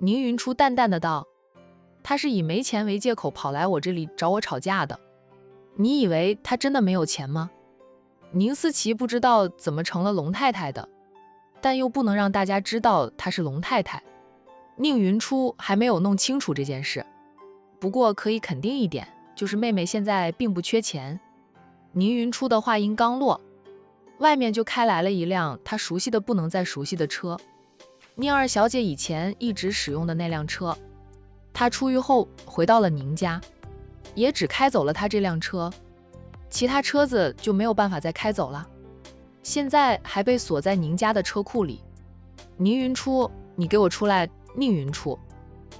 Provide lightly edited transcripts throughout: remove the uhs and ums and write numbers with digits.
宁云初淡淡的道：“他是以没钱为借口跑来我这里找我吵架的。你以为他真的没有钱吗？”宁思琪不知道怎么成了龙太太的，但又不能让大家知道她是龙太太。宁云初还没有弄清楚这件事，不过可以肯定一点，就是妹妹现在并不缺钱。宁云初的话音刚落，外面就开来了一辆她熟悉的不能再熟悉的车，宁二小姐以前一直使用的那辆车。她出狱后回到了宁家，也只开走了她这辆车，其他车子就没有办法再开走了，现在还被锁在宁家的车库里。宁云初，你给我出来！宁云初，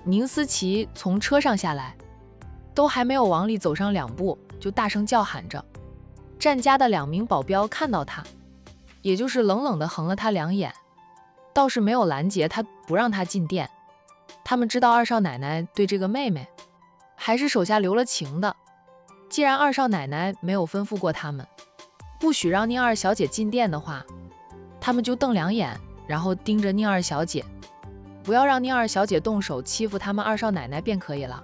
宁思琪从车上下来，都还没有往里走上2步，就大声叫喊着。战家的2名保镖看到他，也就是冷冷地横了他2眼，倒是没有拦截他，不让他进店。他们知道二少奶奶对这个妹妹还是手下留了情的，既然二少奶奶没有吩咐过他们不许让宁二小姐进店的话，他们就瞪2眼，然后盯着宁二小姐，不要让宁二小姐动手欺负他们二少奶奶便可以了。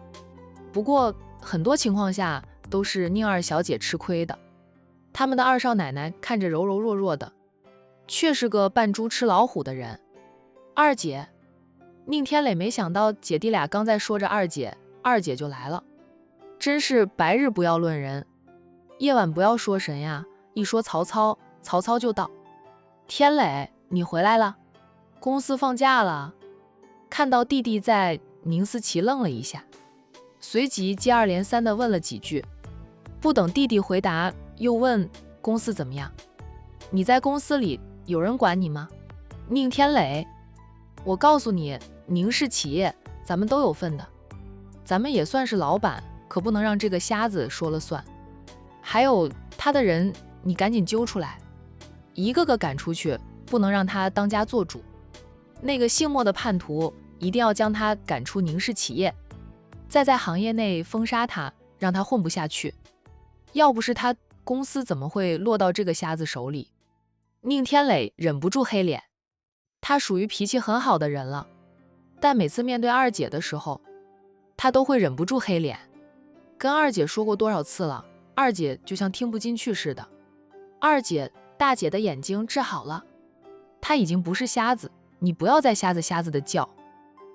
不过很多情况下都是宁二小姐吃亏的，他们的二少奶奶看着柔柔弱弱的，却是个扮猪吃老虎的人。二姐，宁天磊没想到姐弟俩刚在说着二姐，二姐就来了，真是白日不要论人，夜晚不要说神呀。一说曹操，曹操就到。天磊，你回来了，公司放假了。看到弟弟在，宁思琪愣了一下，随即接二连三地问了几句，不等弟弟回答，又问公司怎么样？你在公司里有人管你吗？宁天磊，我告诉你，宁氏企业咱们都有份的，咱们也算是老板，可不能让这个瞎子说了算。还有他的人，你赶紧揪出来，一个个赶出去，不能让他当家做主。那个姓莫的叛徒，一定要将他赶出宁氏企业，再在行业内封杀他，让他混不下去。要不是他，公司怎么会落到这个瞎子手里？宁天磊忍不住黑脸，他属于脾气很好的人了，但每次面对二姐的时候，他都会忍不住黑脸。跟二姐说过多少次了，二姐就像听不进去似的。二姐，大姐的眼睛治好了，她已经不是瞎子，你不要再瞎子瞎子的叫。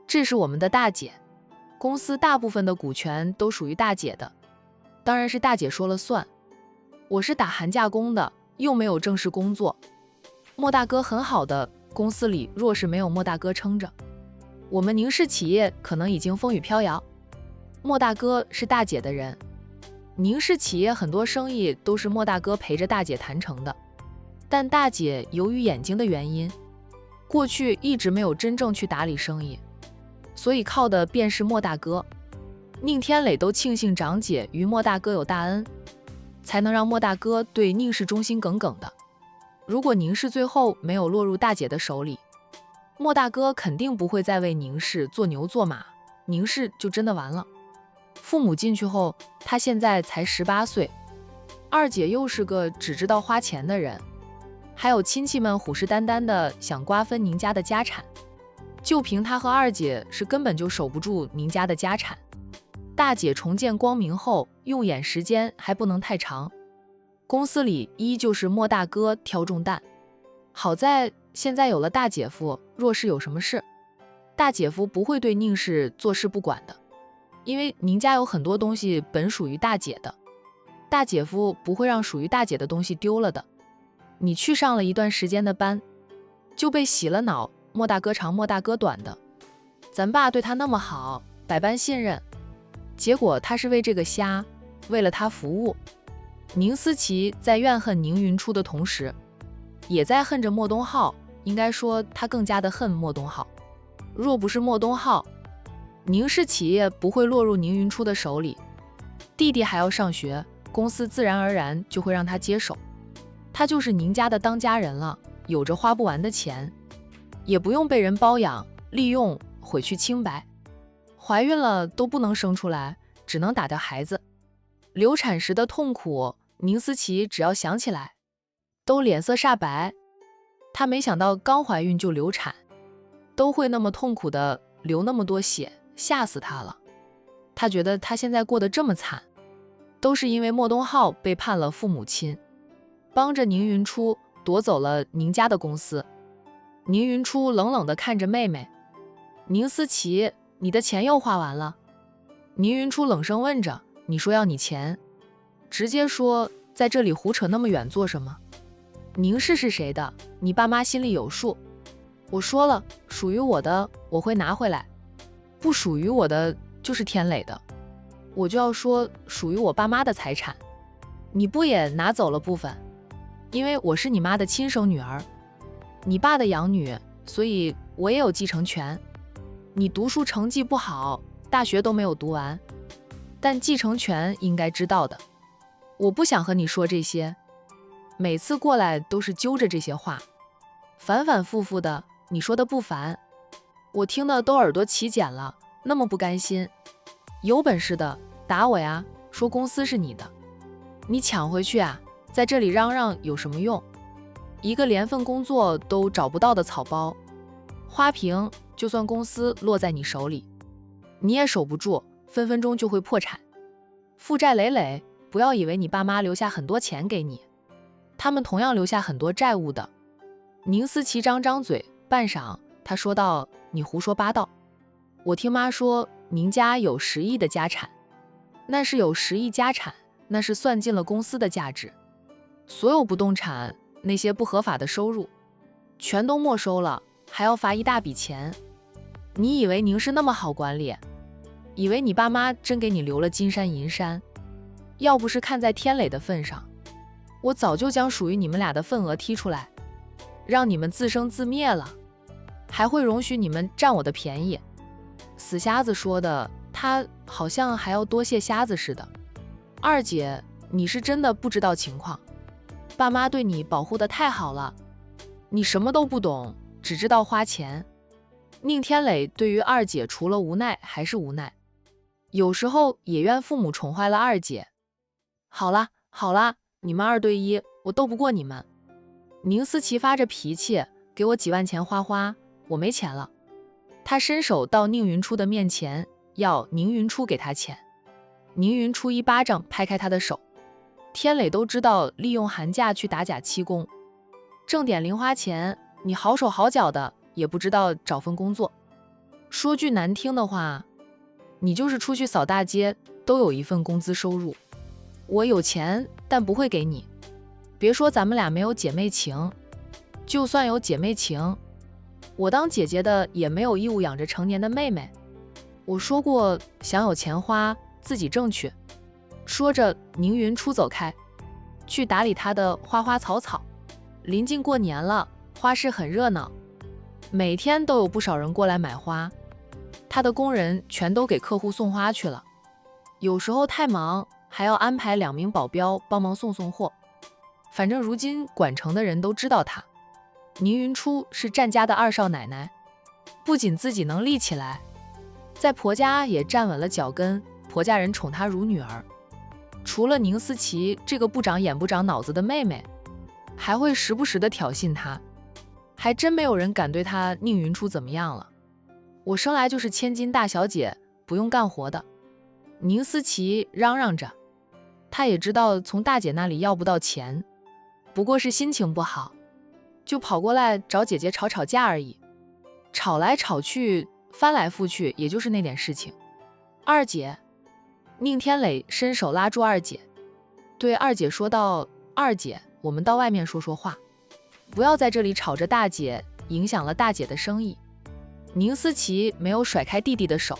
这是我们的大姐，公司大部分的股权都属于大姐的，当然是大姐说了算。我是打寒假工的，又没有正式工作。莫大哥很好的，公司里若是没有莫大哥撑着，我们宁氏企业可能已经风雨飘摇。莫大哥是大姐的人，宁氏企业很多生意都是莫大哥陪着大姐谈成的，但大姐由于眼睛的原因，过去一直没有真正去打理生意，所以靠的便是莫大哥。宁天磊都庆幸长姐与莫大哥有大恩，才能让莫大哥对宁氏忠心耿耿的。如果宁氏最后没有落入大姐的手里，莫大哥肯定不会再为宁氏做牛做马，宁氏就真的完了。父母进去后，他现在才18岁，二姐又是个只知道花钱的人，还有亲戚们虎视眈眈的想瓜分宁家的家产，就凭他和二姐是根本就守不住宁家的家产。大姐重见光明后，用眼时间还不能太长，公司里依旧是莫大哥挑重担。好在现在有了大姐夫，若是有什么事，大姐夫不会对宁氏坐视不管的，因为宁家有很多东西本属于大姐的，大姐夫不会让属于大姐的东西丢了的。你去上了一段时间的班，就被洗了脑，莫大哥长莫大哥短的。咱爸对他那么好，百般信任，结果他是为这个瞎，为了他服务。宁思琪在怨恨宁云初的同时，也在恨着莫东浩，应该说他更加的恨莫东浩。若不是莫东浩，宁氏企业不会落入宁云初的手里，弟弟还要上学，公司自然而然就会让他接手，他就是宁家的当家人了，有着花不完的钱，也不用被人包养利用毁去清白，怀孕了都不能生出来，只能打掉孩子。流产时的痛苦，宁思琪只要想起来都脸色煞白。她没想到刚怀孕就流产，都会那么痛苦的流那么多血，吓死他了。他觉得他现在过得这么惨，都是因为莫东浩背叛了父母亲，帮着宁云初夺走了宁家的公司。宁云初冷冷地看着妹妹，宁思琪，你的钱又花完了？宁云初冷声问着，你说要你钱，直接说，在这里胡扯那么远做什么？宁氏是谁的，你爸妈心里有数。我说了，属于我的我会拿回来，不属于我的就是天磊的。我就要说属于我爸妈的财产，你不也拿走了部分？因为我是你妈的亲生女儿，你爸的养女，所以我也有继承权。你读书成绩不好，大学都没有读完，但继承权应该知道的。我不想和你说这些，每次过来都是揪着这些话，反反复复的，你说的不烦？我听的都耳朵起茧了，那么不甘心。有本事的打我呀，说公司是你的，你抢回去啊，在这里嚷嚷有什么用？一个连份工作都找不到的草包，花瓶就算公司落在你手里，你也守不住，分分钟就会破产，负债累累。不要以为你爸妈留下很多钱给你，他们同样留下很多债务的。宁思琪张嘴，半晌他说道，你胡说八道。我听妈说宁家有10亿的家产，那是有10亿家产，那是算进了公司的价值，所有不动产那些不合法的收入全都没收了，还要罚一大笔钱。你以为宁是那么好管理？以为你爸妈真给你留了金山银山？要不是看在天磊的份上，我早就将属于你们俩的份额踢出来，让你们自生自灭了，还会容许你们占我的便宜？死瞎子说的，他好像还要多谢瞎子似的。二姐，你是真的不知道情况，爸妈对你保护得太好了，你什么都不懂，只知道花钱。宁天磊对于二姐除了无奈还是无奈，有时候也怨父母宠坏了二姐。好啦好啦，你们2对1，我斗不过你们。宁思琪发着脾气，给我几万钱花花，我没钱了。他伸手到宁云初的面前，要宁云初给他钱。宁云初一巴掌拍开他的手。天磊都知道利用寒假去打假期工，挣点零花钱，你好手好脚的，也不知道找份工作。说句难听的话，你就是出去扫大街，都有一份工资收入。我有钱，但不会给你。别说咱们俩没有姐妹情，就算有姐妹情，我当姐姐的也没有义务养着成年的妹妹。我说过，想有钱花，自己挣去。说着，宁云初走开，去打理他的花花草草。临近过年了，花市很热闹，每天都有不少人过来买花，他的工人全都给客户送花去了。有时候太忙，还要安排2名保镖帮忙送货。反正如今管城的人都知道他，宁云初是战家的2少奶奶，不仅自己能立起来，在婆家也站稳了脚跟，婆家人宠她如女儿。除了宁思琪这个不长眼不长脑子的妹妹，还会时不时的挑衅她，还真没有人敢对她宁云初怎么样了。我生来就是千金大小姐，不用干活的。宁思琪嚷嚷着，她也知道从大姐那里要不到钱，不过是心情不好，就跑过来找姐姐吵架而已。吵来吵去，翻来覆去，也就是那点事情。二姐，宁天磊伸手拉住二姐，对二姐说道，二姐，我们到外面说说话，不要在这里吵着大姐，影响了大姐的生意。宁思琪没有甩开弟弟的手，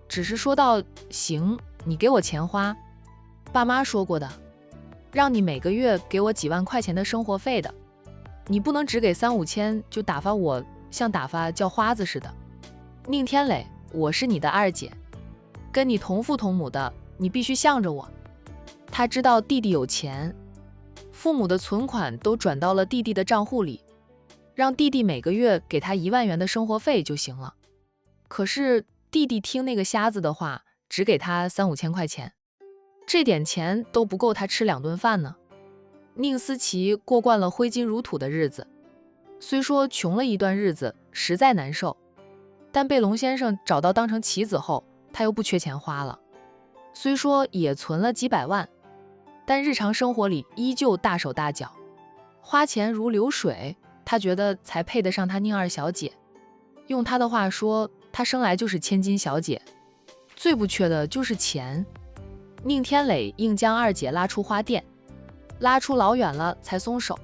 只是说道，行，你给我钱花，爸妈说过的，让你每个月给我几万块钱的生活费的，你不能只给3、5千就打发我，像打发叫花子似的。宁天磊，我是你的二姐，跟你同父同母的，你必须向着我。他知道弟弟有钱，父母的存款都转到了弟弟的账户里，让弟弟每个月给他1万元的生活费就行了。可是弟弟听那个瞎子的话，只给他3、5千块钱，这点钱都不够他吃2顿饭呢。宁思琪过惯了挥金如土的日子，虽说穷了一段日子，实在难受，但被龙先生找到当成棋子后，他又不缺钱花了。虽说也存了几百万，但日常生活里依旧大手大脚，花钱如流水，他觉得才配得上他宁二小姐。用他的话说，他生来就是千金小姐，最不缺的就是钱。宁天磊硬将二姐拉出花店，拉出老远了才松手。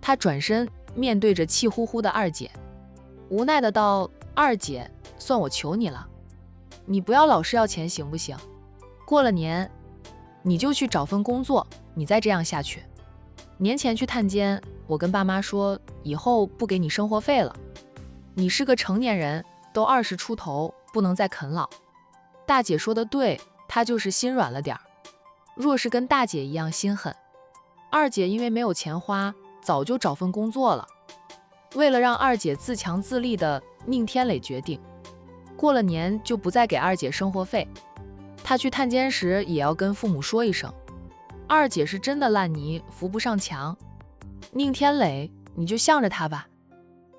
他转身面对着气呼呼的二姐，无奈的道：二姐，算我求你了，你不要老是要钱行不行？过了年你就去找份工作，你再这样下去，年前去探监，我跟爸妈说以后不给你生活费了。你是个成年人，都20出头，不能再啃老。大姐说的对，她就是心软了点儿。若是跟大姐一样心狠，二姐因为没有钱花，早就找份工作了。为了让二姐自强自立的宁天磊决定，过了年就不再给二姐生活费。他去探监时也要跟父母说一声，二姐是真的烂泥扶不上墙。宁天磊，你就向着他吧，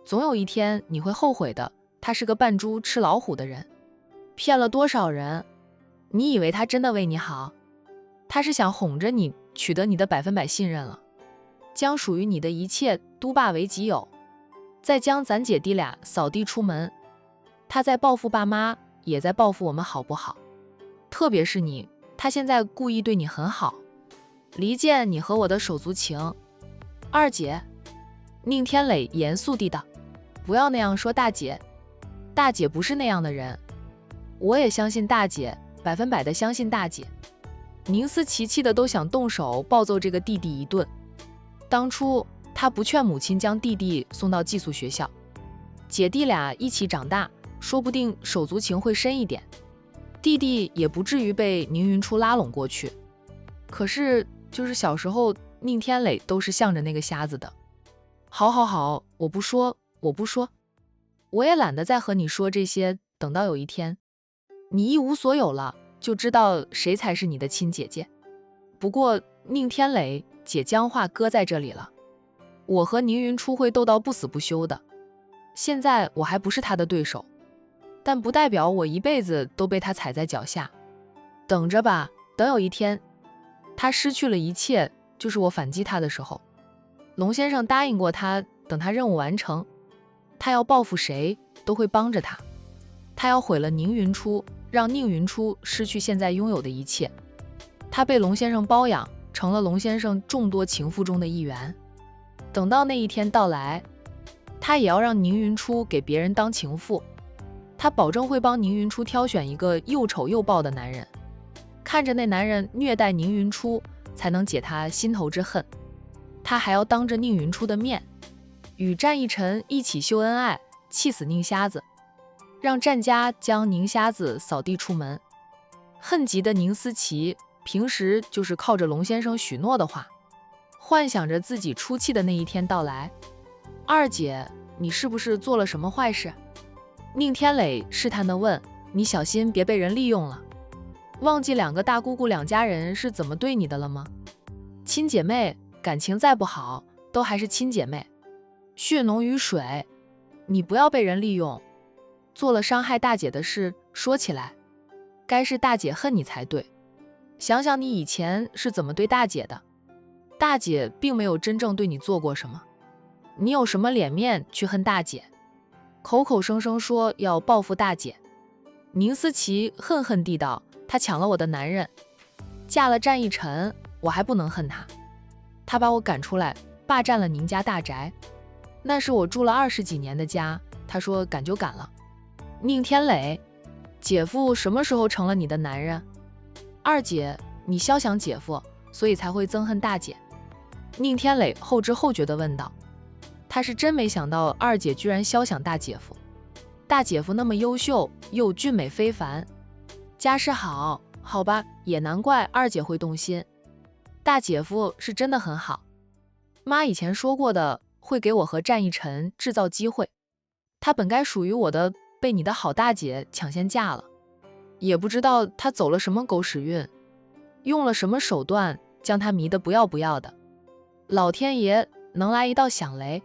总有一天你会后悔的。他是个扮猪吃老虎的人，骗了多少人？你以为他真的为你好？他是想哄着你，取得你的100%信任了，将属于你的一切都霸为己有，再将咱姐弟俩扫地出门。他在报复爸妈，也在报复我们，好不好？特别是你，他现在故意对你很好，离间你和我的手足情。二姐，宁天磊严肃地道，不要那样说大姐，大姐不是那样的人。我也相信大姐，100%的相信大姐。宁思琪气的都想动手暴揍这个弟弟一顿。当初他不劝母亲将弟弟送到寄宿学校，姐弟俩一起长大，说不定手足情会深一点，弟弟也不至于被宁云初拉拢过去。可是就是小时候宁天磊都是向着那个瞎子的。好，我不说，我也懒得再和你说这些，等到有一天你一无所有了，就知道谁才是你的亲姐姐。不过宁天磊，姐将话搁在这里了，我和宁云初会斗到不死不休的。现在我还不是他的对手，但不代表我一辈子都被他踩在脚下。等着吧，等有一天他失去了一切，就是我反击他的时候。龙先生答应过他，等他任务完成，他要报复谁都会帮着他。他要毁了宁云初，让宁云初失去现在拥有的一切。他被龙先生包养，成了龙先生众多情妇中的一员。等到那一天到来，他也要让宁云初给别人当情妇。他保证会帮宁云初挑选一个又丑又暴的男人，看着那男人虐待宁云初，才能解他心头之恨。他还要当着宁云初的面，与战一晨一起秀恩爱，气死宁瞎子，让战家将宁瞎子扫地出门。恨极的宁思琪平时就是靠着龙先生许诺的话，幻想着自己出气的那一天到来。二姐，你是不是做了什么坏事？宁天磊试探地问，你小心别被人利用了。忘记2个大姑姑2家人是怎么对你的了吗？亲姐妹，感情再不好，都还是亲姐妹。血浓于水，你不要被人利用。做了伤害大姐的事，说起来，该是大姐恨你才对。想想你以前是怎么对大姐的，大姐并没有真正对你做过什么，你有什么脸面去恨大姐？口口声声说要报复大姐。宁思琪恨恨地道，他抢了我的男人，嫁了战一晨，我还不能恨他？他把我赶出来，霸占了宁家大宅，那是我住了20几年的家，他说赶就赶了。宁天磊，姐夫什么时候成了你的男人？二姐，你肖想姐夫，所以才会憎恨大姐。宁天磊后知后觉地问道，他是真没想到二姐居然肖想大姐夫。大姐夫那么优秀，又俊美非凡，家世好，好吧，也难怪二姐会动心。大姐夫是真的很好，妈以前说过的，会给我和战一晨制造机会，他本该属于我的，被你的好大姐抢先嫁了。也不知道他走了什么狗屎运，用了什么手段将他迷得不要不要的。老天爷能来一道响雷，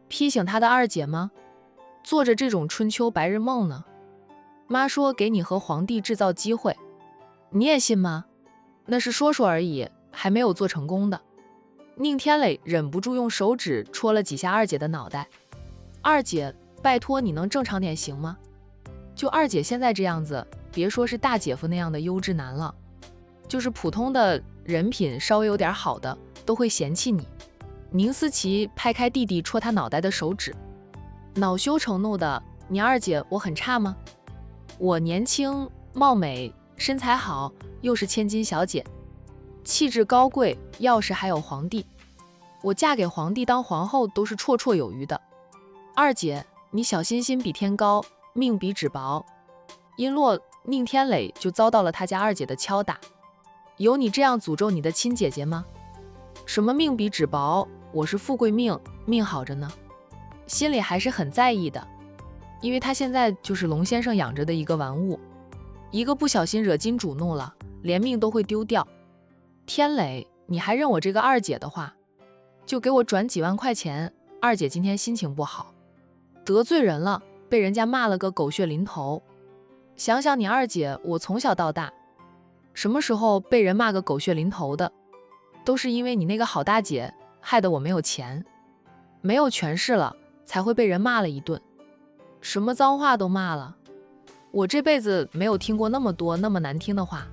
劈醒他的二姐吗？做着这种春秋白日梦呢。妈说给你和皇帝制造机会，你也信吗？那是说说而已，还没有做成功的。宁天磊忍不住用手指戳了几下二姐的脑袋。二姐，拜托你能正常点行吗？就二姐现在这样子，别说是大姐夫那样的优质男了，就是普通的人品稍微有点好的都会嫌弃你。宁思琪拍开弟弟戳他脑袋的手指，恼羞成怒的，你二姐我很差吗？我年轻貌美身材好，又是千金小姐，气质高贵，钥匙还有皇帝，我嫁给皇帝当皇后都是绰绰有余的。二姐你小心心比天高，命比纸薄。因落，宁天磊就遭到了他家二姐的敲打。有你这样诅咒你的亲姐姐吗？什么命比纸薄，我是富贵命，命好着呢。心里还是很在意的，因为他现在就是龙先生养着的一个玩物，一个不小心惹金主怒了，连命都会丢掉。天磊，你还认我这个二姐的话，就给我转几万块钱，二姐今天心情不好，得罪人了，被人家骂了个狗血淋头。想想你二姐，我从小到大，什么时候被人骂个狗血淋头的？都是因为你那个好大姐，害得我没有钱，没有权势了，才会被人骂了一顿，什么脏话都骂了。我这辈子没有听过那么多那么难听的话。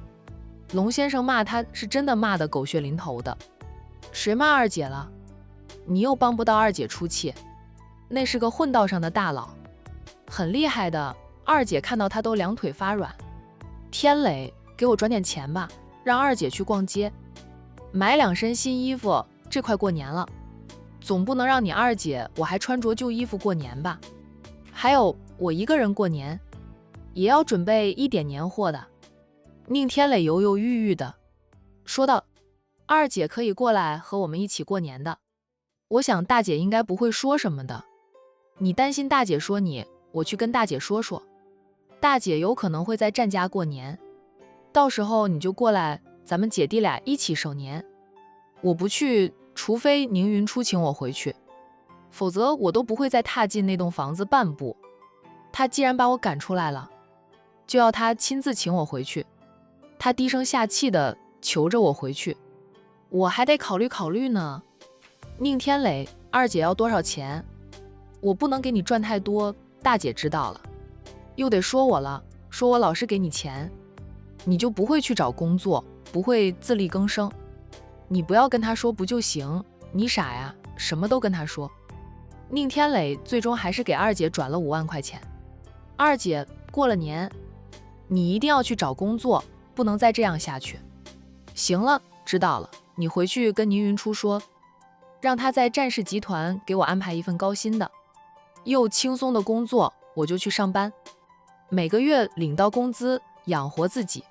龙先生骂他是真的骂得狗血淋头的。谁骂二姐了？你又帮不到二姐出气，那是个混道上的大佬，很厉害的。二姐看到他都两腿发软。天磊，给我转点钱吧，让二姐去逛街，买2身新衣服，这快过年了，总不能让你二姐我还穿着旧衣服过年吧？还有我一个人过年，也要准备一点年货的。宁天磊犹犹豫豫的说道，二姐可以过来和我们一起过年的，我想大姐应该不会说什么的。你担心大姐说你，我去跟大姐说说，大姐有可能会在战家过年，到时候你就过来，咱们姐弟俩一起守年。我不去，除非宁云初请我回去，否则我都不会再踏进那栋房子半步。他既然把我赶出来了，就要他亲自请我回去。他低声下气的求着我回去，我还得考虑考虑呢。宁天磊，二姐要多少钱？我不能给你赚太多，大姐知道了，又得说我了，说我老是给你钱，你就不会去找工作，不会自力更生。你不要跟他说不就行？你傻呀，什么都跟他说。宁天磊最终还是给二姐转了5万块钱。二姐，过了年，你一定要去找工作，不能再这样下去。行了，知道了，你回去跟宁云初说，让他在战氏集团给我安排一份高薪的又轻松的工作，我就去上班，每个月领到工资养活自己。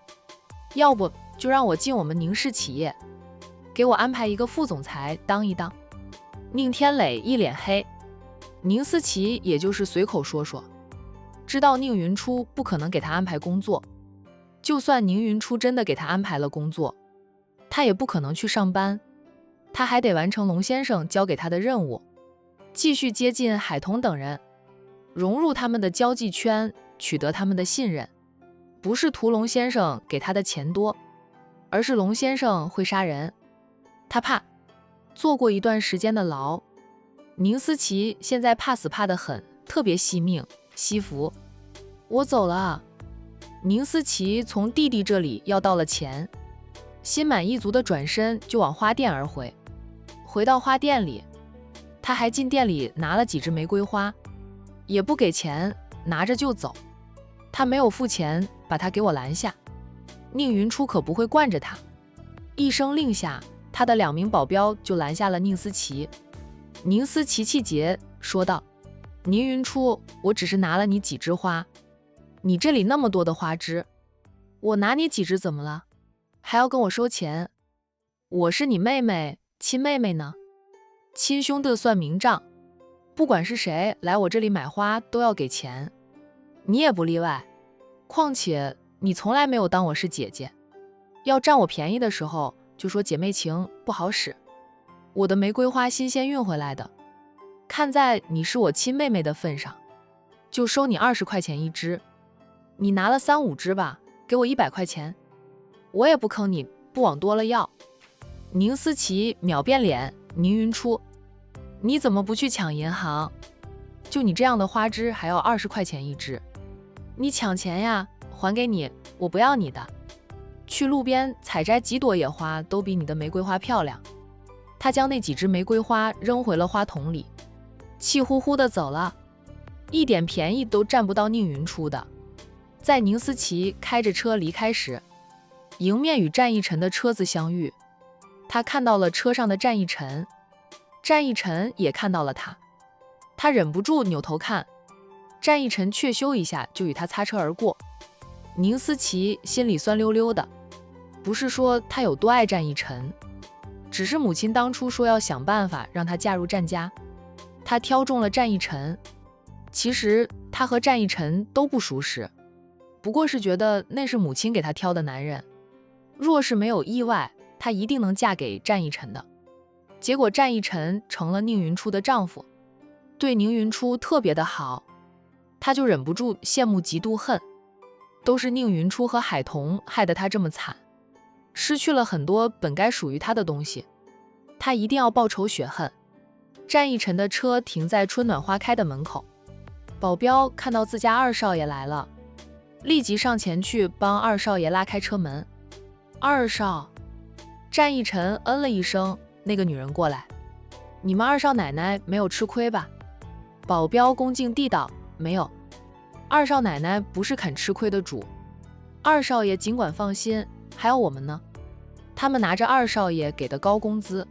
要不就让我进我们宁氏企业，给我安排一个副总裁当一当。宁天磊一脸黑，宁思琪也就是随口说说，知道宁云初不可能给他安排工作，就算宁云初真的给他安排了工作，他也不可能去上班，他还得完成龙先生交给他的任务，继续接近海童等人，融入他们的交际圈，取得他们的信任。不是屠龙先生给他的钱多，而是龙先生会杀人，他怕。坐过一段时间的牢，宁思琪现在怕死怕得很，特别惜命惜福。我走了。宁思琪从弟弟这里要到了钱，心满意足的转身就往花店而回。回到花店里，他还进店里拿了几枝玫瑰花，也不给钱，拿着就走。他没有付钱，把他给我拦下。宁云初可不会惯着他，一声令下，他的2名保镖就拦下了宁思琪。宁思琪气结说道，宁云初，我只是拿了你几枝花，你这里那么多的花枝，我拿你几枝怎么了？还要跟我收钱？我是你妹妹，亲妹妹呢，亲兄弟算明账，不管是谁来我这里买花都要给钱，你也不例外。况且你从来没有当我是姐姐，要占我便宜的时候就说姐妹情不好使。我的玫瑰花新鲜运回来的，看在你是我亲妹妹的份上，就收你20块钱一支。你拿了3、5支吧，给我100块钱。我也不坑你，不往多了要。宁思琪秒变脸，宁云初，你怎么不去抢银行？就你这样的花枝还要20块钱一支，你抢钱呀，还给你，我不要你的。去路边采摘几朵野花都比你的玫瑰花漂亮。他将那几枝玫瑰花扔回了花桶里，气呼呼地走了，一点便宜都占不到宁云初的。在宁思琪开着车离开时，迎面与战一晨的车子相遇，他看到了车上的战一晨，战一晨也看到了他，他忍不住扭头看，战一晨却咻一下就与他擦车而过。宁思琪心里酸溜溜的，不是说他有多爱战一晨，只是母亲当初说要想办法让他嫁入战家，他挑中了战一晨。其实他和战一晨都不熟识，不过是觉得那是母亲给他挑的男人，若是没有意外，他一定能嫁给战一晨的。结果战一晨成了宁云初的丈夫，对宁云初特别的好，他就忍不住羡慕嫉妒恨，都是宁云初和海童害得他这么惨，失去了很多本该属于他的东西，他一定要报仇雪恨。战一晨的车停在春暖花开的门口，保镖看到自家二少爷来了，立即上前去帮二少爷拉开车门。二少，战一晨嗯了一声，那个女人过来，你们二少奶奶没有吃亏吧？保镖恭敬地道，没有，二少奶奶不是肯吃亏的主，二少爷尽管放心，还有我们呢。他们拿着二少爷给的高工资，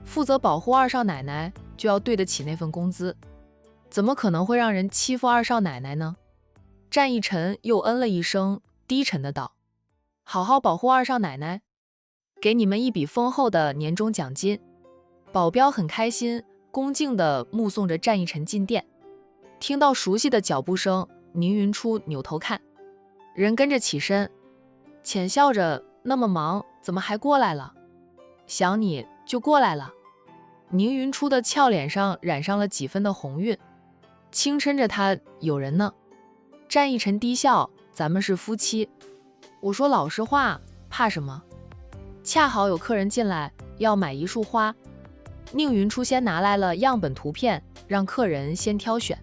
负责保护二少奶奶，就要对得起那份工资，怎么可能会让人欺负二少奶奶呢？战一晨又嗯了一声，低沉的道，好好保护二少奶奶，给你们一笔丰厚的年终奖金。保镖很开心，恭敬地目送着战一晨进店。听到熟悉的脚步声，宁云初扭头看，人跟着起身，浅笑着，那么忙怎么还过来了？想你就过来了。宁云初的俏脸上染上了几分的红晕，轻嗔着他，有人呢。战一晨低笑，咱们是夫妻，我说老实话，怕什么？恰好有客人进来要买一束花，宁云初先拿来了样本图片，让客人先挑选。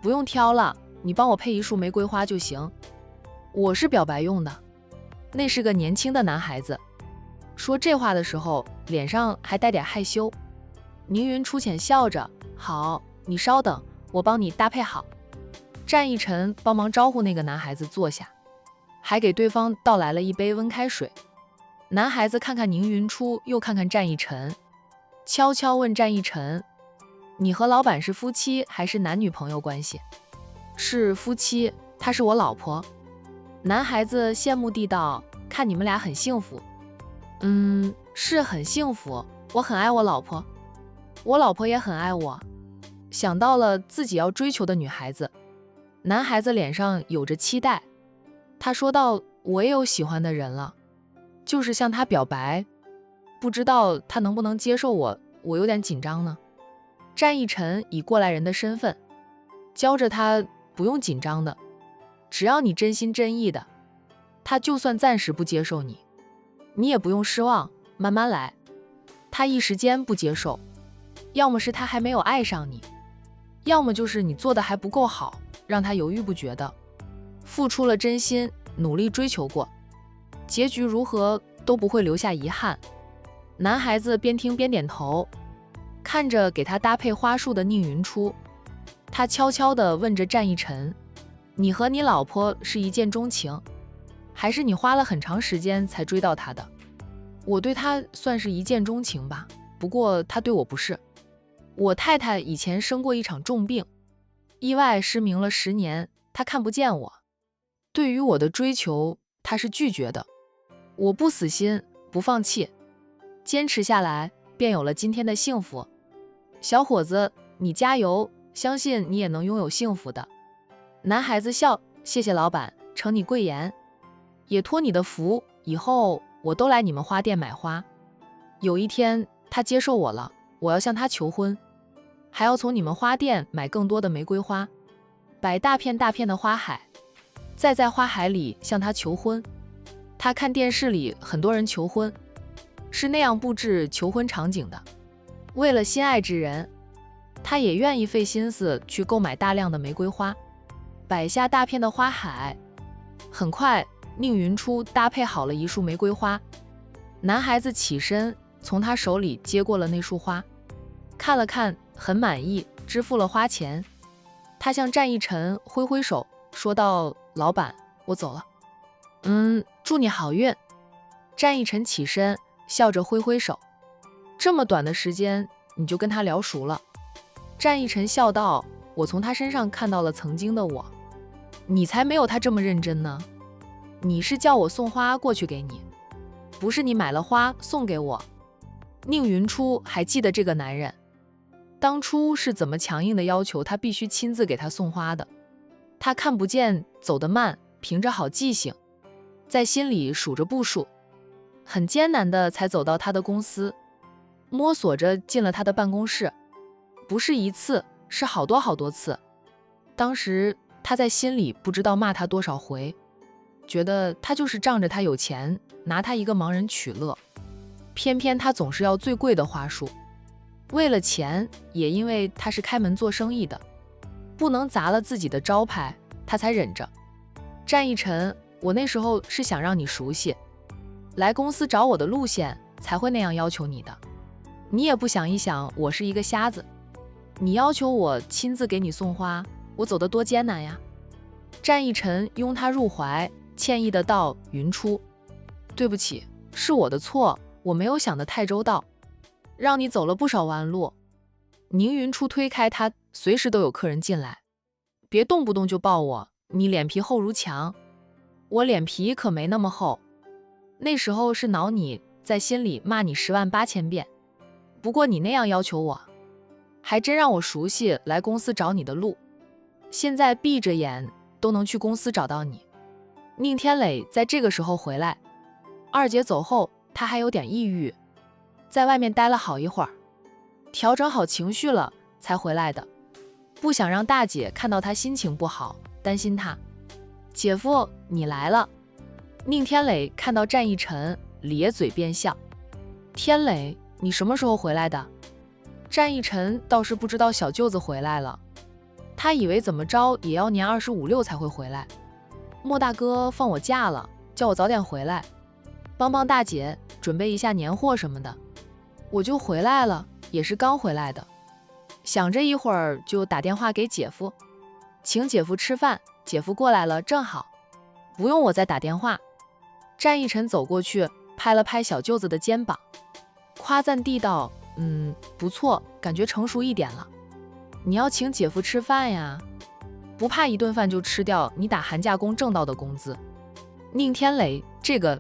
不用挑了，你帮我配一束玫瑰花就行，我是表白用的。那是个年轻的男孩子，说这话的时候脸上还带点害羞。宁云初浅笑着，好，你稍等，我帮你搭配好。战一晨帮忙招呼那个男孩子坐下，还给对方倒来了一杯温开水。男孩子看看宁云初，又看看战一晨，悄悄问战一晨，你和老板是夫妻还是男女朋友关系？是夫妻，她是我老婆。男孩子羡慕地道，看你们俩很幸福。是很幸福，我很爱我老婆，我老婆也很爱我。想到了自己要追求的女孩子，男孩子脸上有着期待。他说道，我也有喜欢的人了，就是向他表白，不知道他能不能接受我有点紧张呢。战一晨以过来人的身份教着他，不用紧张的，只要你真心真意的，他就算暂时不接受你，你也不用失望，慢慢来。他一时间不接受，要么是他还没有爱上你，要么就是你做的还不够好，让他犹豫不决的。付出了真心，努力追求过，结局如何都不会留下遗憾。男孩子边听边点头，看着给他搭配花束的宁云初，他悄悄地问着战一晨，你和你老婆是一见钟情，还是你花了很长时间才追到她的？我对她算是一见钟情吧，不过她对我不是。我太太以前生过一场重病，意外失明了10年，她看不见我。对于我的追求，她是拒绝的。我不死心，不放弃，坚持下来，便有了今天的幸福。小伙子，你加油，相信你也能拥有幸福的。男孩子笑，谢谢老板，承你贵言，也托你的福，以后我都来你们花店买花。有一天他接受我了，我要向他求婚，还要从你们花店买更多的玫瑰花。摆大片大片的花海，再在花海里向他求婚。他看电视里很多人求婚，是那样布置求婚场景的。为了心爱之人，他也愿意费心思去购买大量的玫瑰花，摆下大片的花海。很快，宁云初搭配好了一束玫瑰花，男孩子起身从他手里接过了那束花，看了看，很满意，支付了花钱。他向战一晨挥挥手，说道：“老板，我走了。”祝你好运。战一晨起身，笑着挥挥手。这么短的时间，你就跟他聊熟了？战一晨笑道：“我从他身上看到了曾经的我。你才没有他这么认真呢。你是叫我送花过去给你，不是你买了花送给我。”宁云初还记得这个男人当初是怎么强硬的要求他必须亲自给他送花的。他看不见，走得慢，凭着好记性，在心里数着步数，很艰难的才走到他的公司，摸索着进了他的办公室。不是一次，是好多好多次。当时他在心里不知道骂他多少回，觉得他就是仗着他有钱，拿他一个盲人取乐。偏偏他总是要最贵的花束，为了钱，也因为他是开门做生意的，不能砸了自己的招牌，他才忍着。战一晨，我那时候是想让你熟悉来公司找我的路线，才会那样要求你的。你也不想一想，我是一个瞎子，你要求我亲自给你送花，我走得多艰难呀。战一晨拥他入怀，歉意的道：“云初，对不起，是我的错，我没有想得太周到，让你走了不少弯路。”宁云初推开他，随时都有客人进来，别动不动就抱我，你脸皮厚如墙。我脸皮可没那么厚，那时候是恼你，在心里骂你108000遍。不过你那样要求我，还真让我熟悉来公司找你的路，现在闭着眼都能去公司找到你。宁天磊在这个时候回来，二姐走后，他还有点抑郁，在外面待了好一会儿，调整好情绪了才回来的，不想让大姐看到他心情不好，担心他。姐夫，你来了。宁天磊看到战一晨，咧嘴便笑。天磊，你什么时候回来的？战一晨倒是不知道小舅子回来了，他以为怎么着也要年25、6才会回来。莫大哥放我假了，叫我早点回来，帮帮大姐准备一下年货什么的，我就回来了，也是刚回来的。想着一会儿就打电话给姐夫，请姐夫吃饭，姐夫过来了正好，不用我再打电话。战一晨走过去，拍了拍小舅子的肩膀，夸赞地道：“不错，感觉成熟一点了。你要请姐夫吃饭呀，不怕一顿饭就吃掉你打寒假工挣到的工资。”宁天磊，这个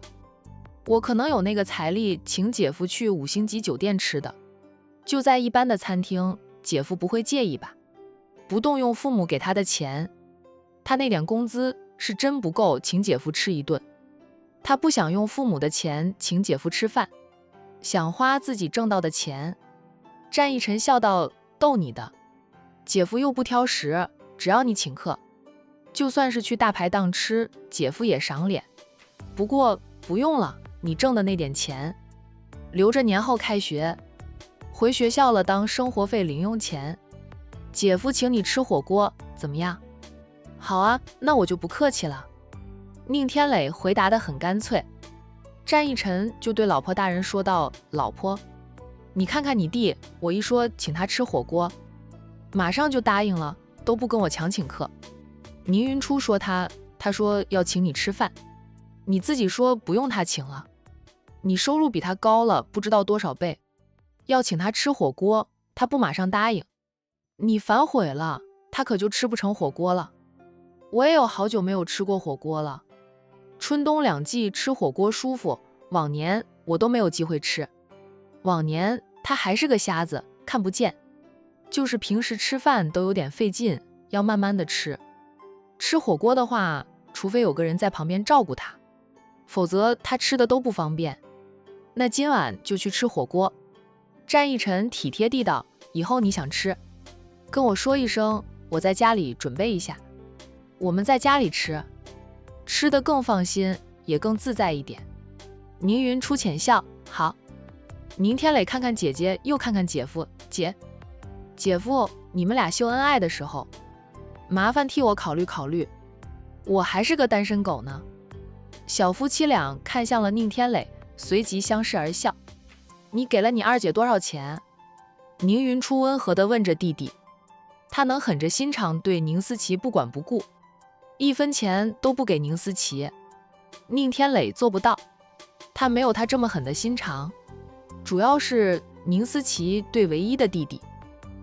我可能有那个财力请姐夫去5星级酒店吃的，就在一般的餐厅，姐夫不会介意吧？不动用父母给他的钱，他那点工资是真不够请姐夫吃一顿。他不想用父母的钱请姐夫吃饭，想花自己挣到的钱。战一晨笑道：“逗你的，姐夫又不挑食，只要你请客，就算是去大排档吃，姐夫也赏脸。不过不用了，你挣的那点钱，留着年后开学，回学校了当生活费零用钱。姐夫请你吃火锅，怎么样？”“好啊，那我就不客气了。”宁天磊回答得很干脆。战一晨就对老婆大人说道：“老婆，你看看你弟，我一说请他吃火锅，马上就答应了，都不跟我强请客。宁云初说他说要请你吃饭，你自己说不用他请了，你收入比他高了不知道多少倍，要请他吃火锅，他不马上答应，你反悔了，他可就吃不成火锅了。我也有好久没有吃过火锅了，春冬2季吃火锅舒服，往年我都没有机会吃。往年他还是个瞎子，看不见，就是平时吃饭都有点费劲，要慢慢的吃。吃火锅的话，除非有个人在旁边照顾他，否则他吃的都不方便。那今晚就去吃火锅。”战一晨体贴地道：“以后你想吃，跟我说一声，我在家里准备一下。”我们在家里吃，吃得更放心，也更自在一点。宁云初浅笑，好。宁天磊看看姐姐，又看看姐夫，姐夫，你们俩秀恩爱的时候，麻烦替我考虑考虑，我还是个单身狗呢。小夫妻俩看向了宁天磊，随即相视而笑。你给了你二姐多少钱？宁云初温和地问着弟弟，他能狠着心肠对宁思琪不管不顾，1分钱都不给宁思琪。宁天磊做不到，他没有他这么狠的心肠。主要是宁思琪对唯一的弟弟，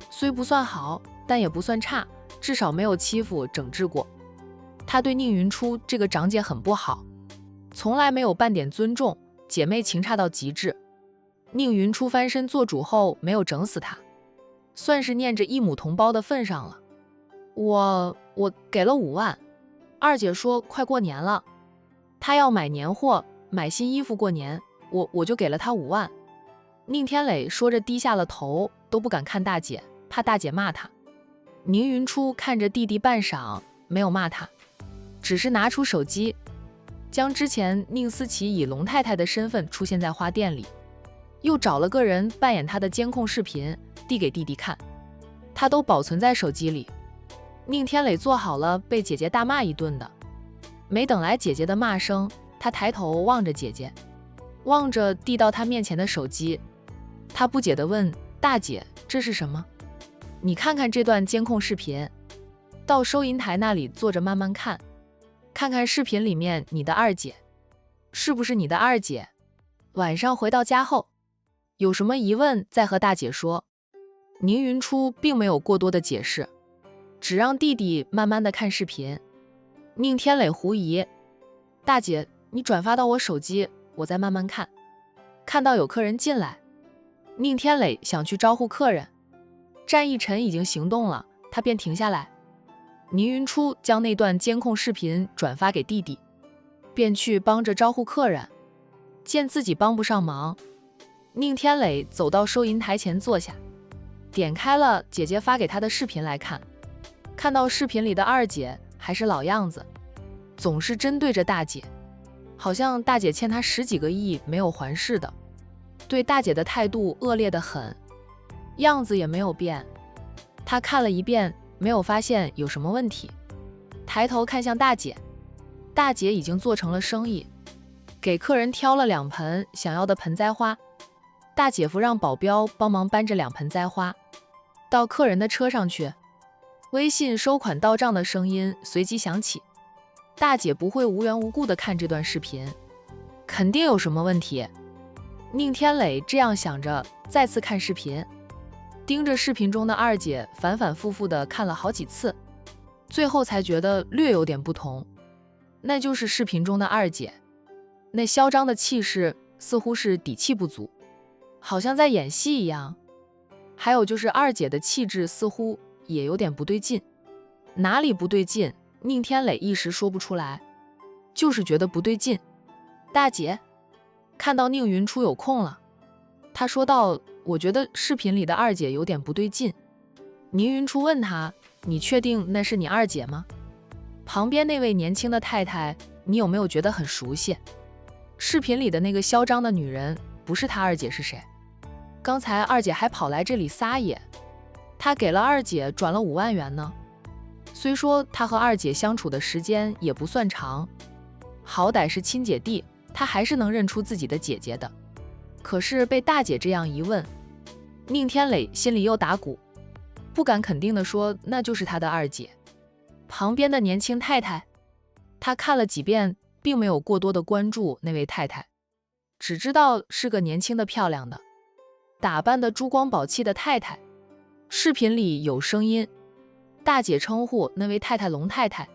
虽不算好，但也不算差，至少没有欺负整治过。他对宁云初这个长姐很不好，从来没有半点尊重，姐妹情差到极致。宁云初翻身做主后没有整死他，算是念着一母同胞的份上了。我给了5万，二姐说快过年了，她要买年货，买新衣服过年，我就给了她5万。宁天磊说着低下了头，都不敢看大姐，怕大姐骂他。宁云初看着弟弟半晌，没有骂他，只是拿出手机，将之前宁思琪以龙太太的身份出现在花店里，又找了个人扮演她的监控视频递给弟弟看，他都保存在手机里。宁天磊做好了被姐姐大骂一顿的，没等来姐姐的骂声，他抬头望着姐姐，望着递到他面前的手机，他不解地问大姐，这是什么？你看看这段监控视频，到收银台那里坐着慢慢看，看看视频里面你的二姐，是不是你的二姐？晚上回到家后，有什么疑问再和大姐说。宁云初并没有过多的解释，只让弟弟慢慢的看视频。宁天磊狐疑，大姐，你转发到我手机，我再慢慢看。看到有客人进来，宁天磊想去招呼客人，战一晨已经行动了，他便停下来。宁云初将那段监控视频转发给弟弟，便去帮着招呼客人。见自己帮不上忙，宁天磊走到收银台前坐下，点开了姐姐发给他的视频来看。看到视频里的二姐还是老样子，总是针对着大姐，好像大姐欠他10几个亿没有还似的，对大姐的态度恶劣得很，样子也没有变。他看了一遍，没有发现有什么问题，抬头看向大姐，大姐已经做成了生意，给客人挑了2盆想要的盆栽花，大姐夫让保镖帮忙搬着2盆栽花到客人的车上去。微信收款到账的声音随即响起，大姐不会无缘无故的看这段视频，肯定有什么问题。宁天磊这样想着，再次看视频，盯着视频中的二姐反反复复的看了好几次，最后才觉得略有点不同，那就是视频中的二姐，那嚣张的气势似乎是底气不足，好像在演戏一样。还有就是二姐的气质似乎也有点不对劲，哪里不对劲，宁天磊一时说不出来，就是觉得不对劲。大姐看到宁云初有空了，他说道，我觉得视频里的二姐有点不对劲。宁云初问他，你确定那是你二姐吗？旁边那位年轻的太太，你有没有觉得很熟悉？视频里的那个嚣张的女人不是他二姐是谁？刚才二姐还跑来这里撒野，他给了二姐转了5万元呢。虽说他和二姐相处的时间也不算长，好歹是亲姐弟，他还是能认出自己的姐姐的。可是被大姐这样一问，宁天磊心里又打鼓，不敢肯定地说那就是他的二姐。旁边的年轻太太，他看了几遍，并没有过多的关注那位太太，只知道是个年轻的漂亮的，打扮的珠光宝气的太太。视频里有声音，大姐称呼那位太太龙太太，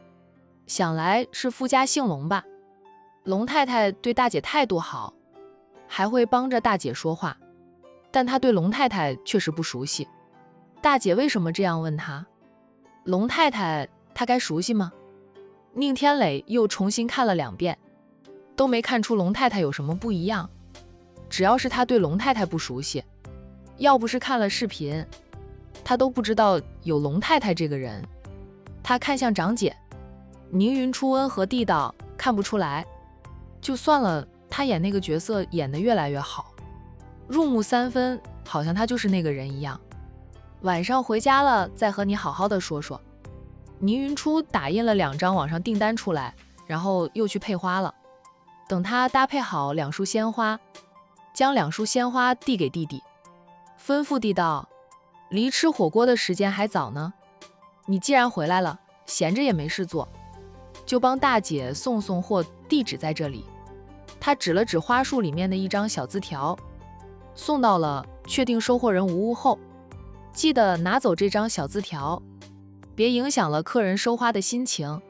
想来是夫家姓龙吧。龙太太对大姐态度好，还会帮着大姐说话，但她对龙太太确实不熟悉。大姐为什么这样问她？龙太太她该熟悉吗？宁天磊又重新看了2遍，都没看出龙太太有什么不一样，只要是他对龙太太不熟悉，要不是看了视频，他都不知道有龙太太这个人。他看向长姐，宁云初温和地道，看不出来。就算了，他演那个角色演得越来越好，入木三分，好像他就是那个人一样。晚上回家了，再和你好好的说说。宁云初打印了2张网上订单出来，然后又去配花了。等他搭配好2束鲜花，将2束鲜花递给弟弟，吩咐地道：离吃火锅的时间还早呢，你既然回来了，闲着也没事做，就帮大姐送送货，地址在这里。他指了指花束里面的一张小字条，送到了，确定收货人无误后，记得拿走这张小字条，别影响了客人收花的心情。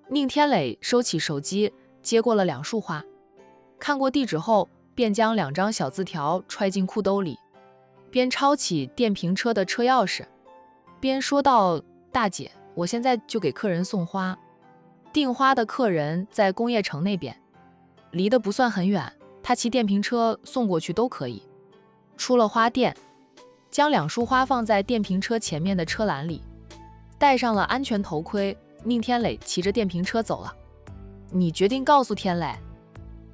宁天磊收起手机，接过了2束花，看过地址后，便将2张小字条揣进裤兜里，边抄起电瓶车的车钥匙，边说道：大姐，我现在就给客人送花，订花的客人在工业城那边，离得不算很远，他骑电瓶车送过去都可以。出了花店，将2束花放在电瓶车前面的车篮里，戴上了安全头盔，宁天磊骑着电瓶车走了。你决定告诉天磊？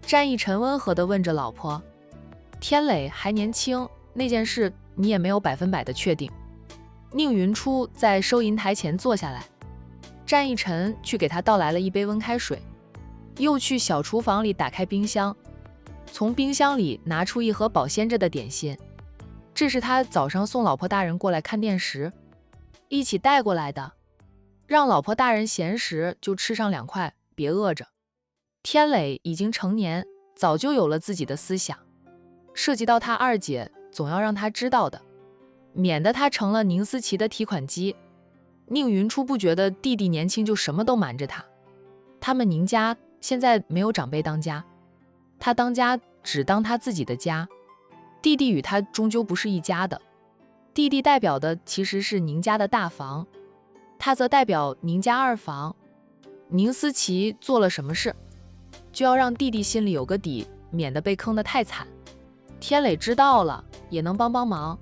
战义臣温和地问着老婆。天磊还年轻，那件事你也没有100%的确定。宁云初在收银台前坐下来，战义臣去给他倒来了一杯温开水，又去小厨房里打开冰箱，从冰箱里拿出一盒保鲜着的点心，这是他早上送老婆大人过来看店时一起带过来的，让老婆大人闲时就吃上2块，别饿着。天磊已经成年，早就有了自己的思想，涉及到他二姐，总要让他知道的，免得他成了宁思琪的提款机。宁云初不觉得弟弟年轻就什么都瞒着他，他们宁家现在没有长辈当家，他当家只当他自己的家，弟弟与他终究不是一家的。弟弟代表的其实是宁家的大房，他则代表宁家2房。宁思琪做了什么事，就要让弟弟心里有个底，免得被坑得太惨。天磊知道了，也能帮帮忙。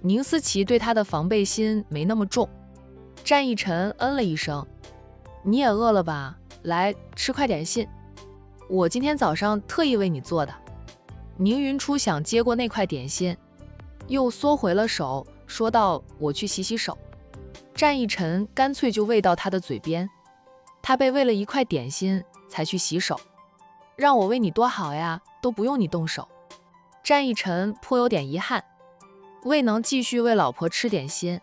宁思琪对他的防备心没那么重。战义臣嗯了一声，你也饿了吧？来，吃块点心，我今天早上特意为你做的。宁云初想接过那块点心，又缩回了手，说道：我去洗洗手。战义臣干脆就喂到他的嘴边，他被喂了一块点心才去洗手。让我喂你多好呀，都不用你动手。战义臣颇有点遗憾，未能继续为老婆吃点心，